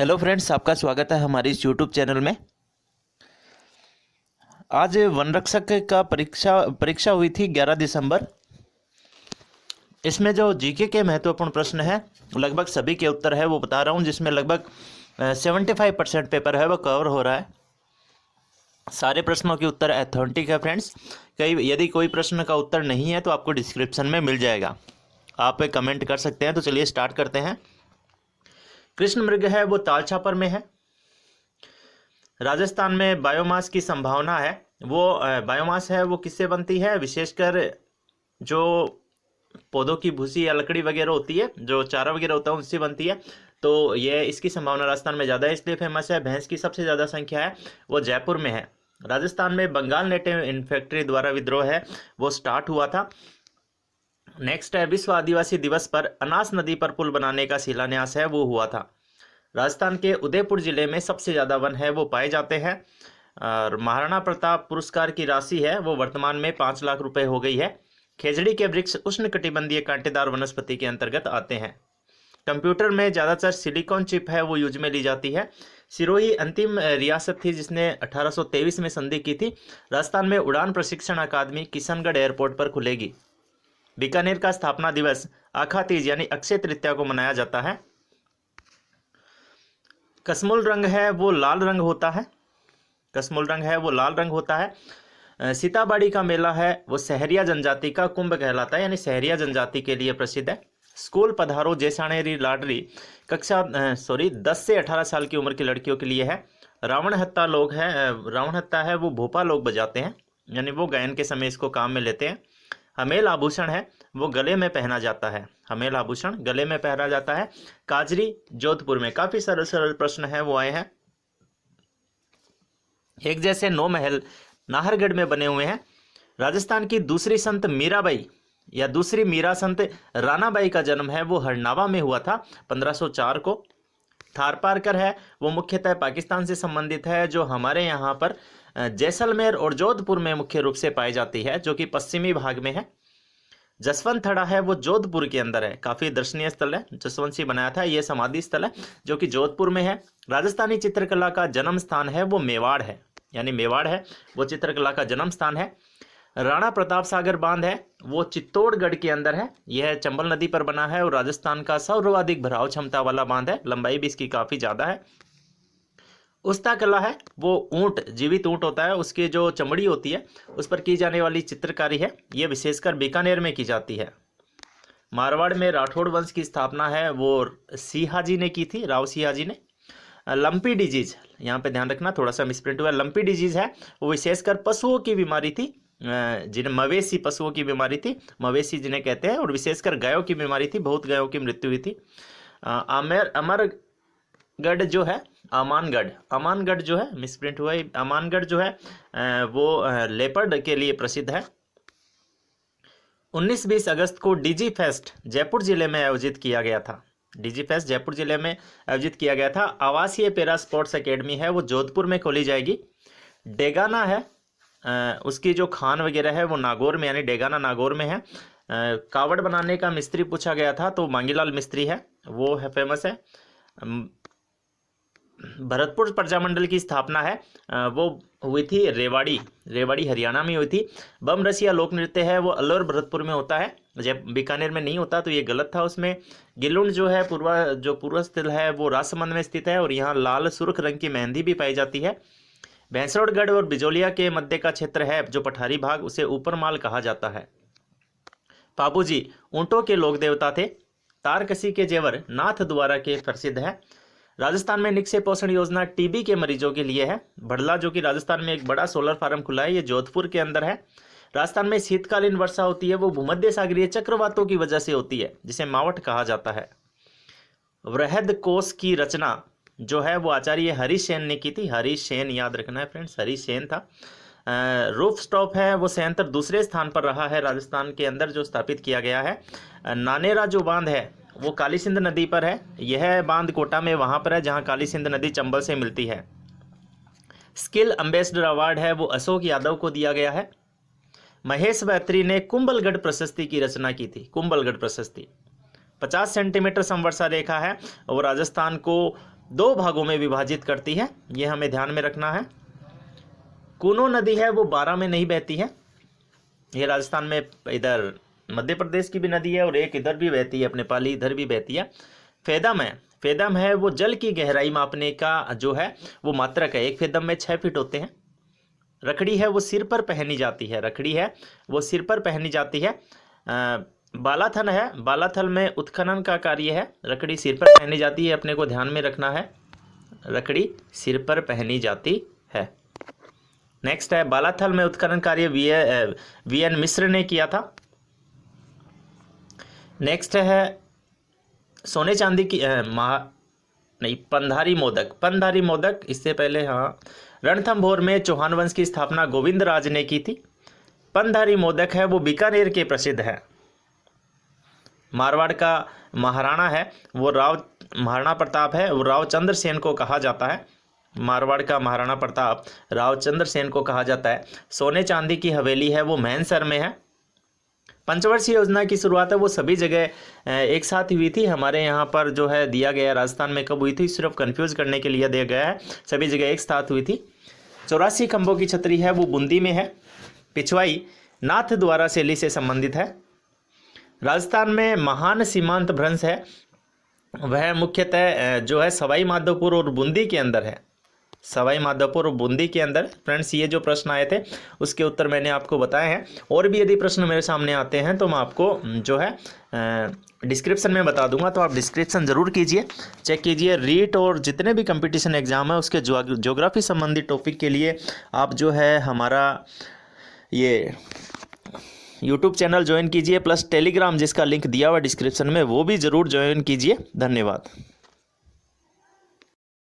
Hello friends, आपका स्वागत है हमारी इस यूट्यूब चैनल में। आज वन रक्षक का परीक्षा हुई थी 11 दिसंबर। इसमें जो जीके के महत्वपूर्ण प्रश्न है लगभग सभी के उत्तर है वो बता रहा हूँ, जिसमें लगभग 75% पेपर है वो कवर हो रहा है। सारे प्रश्नों के उत्तर ऑथेंटिक है फ्रेंड्स। यदि कोई प्रश्न का उत्तर नहीं है तो आपको डिस्क्रिप्शन में मिल जाएगा, आप कमेंट कर सकते हैं। तो चलिए स्टार्ट करते हैं। कृष्ण मृग है वो तालछापर में है। राजस्थान में बायोमास की संभावना है वो बायोमास है वो किससे बनती है? विशेषकर जो पौधों की भूसी या लकड़ी वगैरह होती है, जो चारा वगैरह होता है, उससे बनती है। तो ये इसकी संभावना राजस्थान में ज़्यादा है, इसलिए फेमस है। भैंस की सबसे ज़्यादा संख्या है वो जयपुर में है। राजस्थान में बंगाल नेटिव इन्फेंट्री द्वारा विद्रोह है वो स्टार्ट हुआ था। नेक्स्ट है, विश्व आदिवासी दिवस पर अनास नदी पर पुल बनाने का शिलान्यास है वो हुआ था। राजस्थान के उदयपुर जिले में सबसे ज़्यादा वन है वो पाए जाते हैं। और महाराणा प्रताप पुरस्कार की राशि है वो वर्तमान में 5 लाख रुपए हो गई है। खेजड़ी के वृक्ष उष्णकटिबंधीय कांटेदार वनस्पति के अंतर्गत आते हैं। कंप्यूटर में ज़्यादातर सिलिकॉन चिप है वो यूज में ली जाती है। सिरोही अंतिम रियासत थी जिसने 1823 में संधि की थी। राजस्थान में उड़ान प्रशिक्षण अकादमी किशनगढ़ एयरपोर्ट पर खुलेगी। बीकानेर का स्थापना दिवस आखा तीज यानी अक्षय तृतीया को मनाया जाता है। कस्मुल रंग है वो लाल रंग होता है। कस्मुल रंग है वो लाल रंग होता है। सीताबाड़ी का मेला है वो सहरिया जनजाति का कुंभ कहलाता है, यानी सहरिया जनजाति के लिए प्रसिद्ध है। स्कूल पधारो जैसाणेरी लाडली कक्षा 10 से 18 साल की उम्र की लड़कियों के लिए है। रावण हत्ता लोग है, रावण हत्ता है वो भोपा लोग बजाते हैं, यानी वो गायन के समय इसको काम में लेते हैं। हमेल आभूषण है वो गले में पहना जाता है। हमेल आभूषण गले में पहना जाता है। काजरी जोधपुर में। काफी सरल सरल प्रश्न है वो आए हैं। एक जैसे 9 महल नाहरगढ़ में बने हुए हैं। राजस्थान की दूसरी संत मीराबाई या दूसरी मीरा संत रानाबाई का जन्म है वो हरनावा में हुआ था 1504 को। थारपारकर है वो मुख्यतः पाकिस्तान से संबंधित है, जो हमारे यहाँ पर जैसलमेर और जोधपुर में मुख्य रूप से पाई जाती है, जो कि पश्चिमी भाग में है। जसवंत थड़ा है वो जोधपुर के अंदर है, काफी दर्शनीय स्थल है। जसवंत सिंह बनाया था, ये समाधि स्थल है जो कि जोधपुर में है। राजस्थानी चित्रकला का जन्म स्थान है वो मेवाड़ है, यानी मेवाड़ है वो चित्रकला का जन्म स्थान है। राणा प्रताप सागर बांध है वो चित्तौड़गढ़ के अंदर है। यह चंबल नदी पर बना है और राजस्थान का सर्वाधिक भराव क्षमता वाला बांध है। लंबाई भी इसकी काफी ज्यादा है। उस्ता कला है वो ऊंट, जीवित ऊंट होता है, उसकी जो चमड़ी होती है उस पर की जाने वाली चित्रकारी है, ये विशेषकर बीकानेर में की जाती है। मारवाड़ में राठौड़ वंश की स्थापना है वो सिहाजी ने की थी, राव सिहाजी ने। लंपी डिजीज, यहाँ पे ध्यान रखना, थोड़ा सा मिसप्रिंट हुआ। लंपी डिजीज है वो विशेषकर पशुओं की बीमारी थी, जिन्हें मवेशी पशुओं की बीमारी थी, मवेशी जिन्हें कहते हैं, और विशेषकर गायों की बीमारी थी, बहुत गायों की मृत्यु हुई थी। अमरगढ़ जो है, अमानगढ़ जो है, मिसप्रिंट हुआ, अमानगढ़ जो है वो लेपर्ड के लिए प्रसिद्ध है। 19-20 अगस्त को डीजी फेस्ट जयपुर जिले में आयोजित किया गया था। डीजी फेस्ट जयपुर जिले में आयोजित किया गया था। आवासीय पैरा स्पोर्ट्स एकेडमी है वो जोधपुर में खोली जाएगी। डेगाना है उसकी जो खान वगैरह है वो नागौर में, यानी डेगाना नागौर में है। कावड़ बनाने का मिस्त्री पूछा गया था तो मांगीलाल मिस्त्री है, वो है फेमस है। भरतपुर प्रजामंडल की स्थापना है वो हुई थी रेवाड़ी हरियाणा में हुई थी। बम रसिया लोक नृत्य है वो अलवर भरतपुर में होता है, जब बीकानेर में नहीं होता तो ये गलत था उसमें। गिलुंड जो है पूर्व स्थल है वो राजसमंद में स्थित है और यहाँ लाल सुर्ख रंग की मेहंदी भी पाई जाती है। भैंसरोडगढ़ और बिजोलिया के मध्य का क्षेत्र है जो पठारी भाग, उसे ऊपरमाल कहा जाता है। पाबूजी ऊंटों के लोक देवता थे। तारकसी के जेवर नाथ द्वारा के प्रसिद्ध है। राजस्थान में निक्षय पोषण योजना टीबी के मरीजों के लिए है। भड़ला जो कि राजस्थान में एक बड़ा सोलर फार्म खुला है, ये जोधपुर के अंदर है। राजस्थान में शीतकालीन वर्षा होती है वो भूमध्य सागरीय चक्रवातों की वजह से होती है, जिसे मावट कहा जाता है। वृहद कोश की रचना जो है वो आचार्य हरिसेन ने की थी। हरिसेन याद रखना है फ्रेंड्स, हरिसेन था। रूफ स्टॉप है वो संयंत्र दूसरे स्थान पर रहा है राजस्थान के अंदर जो स्थापित किया गया है। नानेरा जो बांध है वो काली सिंध नदी पर है। यह बांध कोटा में वहाँ पर है जहाँ काली सिंध नदी चंबल से मिलती है। स्किल एम्बेसडर अवार्ड है वो अशोक यादव को दिया गया है। महेश बैत्री ने कुंभलगढ़ प्रशस्ति की रचना की थी। कुंभलगढ़ प्रशस्ति 50 सेंटीमीटर समवर्षा रेखा है और राजस्थान को 2 भागों में विभाजित करती है, ये हमें ध्यान में रखना है। कूनो नदी है वो बारां में नहीं बहती है, ये राजस्थान में इधर मध्य प्रदेश की भी नदी है और एक इधर भी बहती है, अपने पाली इधर भी बहती है। फेदम है वो जल की गहराई मापने का जो है वो मात्रक है, एक फेदम में 6 फीट होते हैं। रखड़ी है वो सिर पर पहनी जाती है, रखड़ी है वो सिर पर पहनी जाती है। बालाथल है, बालाथल में उत्खनन का कार्य है, रखड़ी सिर पर पहनी जाती है, अपने को ध्यान में रखना है, रखड़ी सिर पर पहनी जाती है। नेक्स्ट है बालाथल में उत्खनन कार्य वीएन मिश्र ने किया था। नेक्स्ट है सोने चांदी की पंधारी मोदक, इससे पहले हाँ, रणथंभौर में चौहान वंश की स्थापना गोविंद राज ने की थी। पंधारी मोदक है वो बीकानेर के प्रसिद्ध है। मारवाड़ का महाराणा है वो महाराणा प्रताप है वो रावचंद्र सेन को कहा जाता है। मारवाड़ का महाराणा प्रताप रावचंद्र सेन को कहा जाता है। सोने चांदी की हवेली है वो मैनसर में है। पंचवर्षीय योजना की शुरुआत है वो सभी जगह एक साथ हुई थी, हमारे यहाँ पर जो है दिया गया, राजस्थान में कब हुई थी सिर्फ कंफ्यूज करने के लिए दिया गया है, सभी जगह एक साथ हुई थी। 84 खंभों की छतरी है वो बूंदी में है। पिछवाई नाथ द्वारा शैली से संबंधित है। राजस्थान में महान सीमांत भ्रंश है, वह मुख्यतः जो है सवाई माधोपुर और बूंदी के अंदर है, सवाई माधोपुर और बूंदी के अंदर। फ्रेंड्स ये जो प्रश्न आए थे उसके उत्तर मैंने आपको बताए हैं, और भी यदि प्रश्न मेरे सामने आते हैं तो मैं आपको जो है डिस्क्रिप्शन में बता दूंगा, तो आप डिस्क्रिप्शन ज़रूर कीजिए, चेक कीजिए। रीट और जितने भी कंपटीशन एग्ज़ाम है उसके ज्योग्राफी संबंधी टॉपिक के लिए आप जो है हमारा ये यूट्यूब चैनल ज्वाइन कीजिए, प्लस टेलीग्राम जिसका लिंक दिया हुआ डिस्क्रिप्शन में वो भी ज़रूर ज्वाइन कीजिए। धन्यवाद।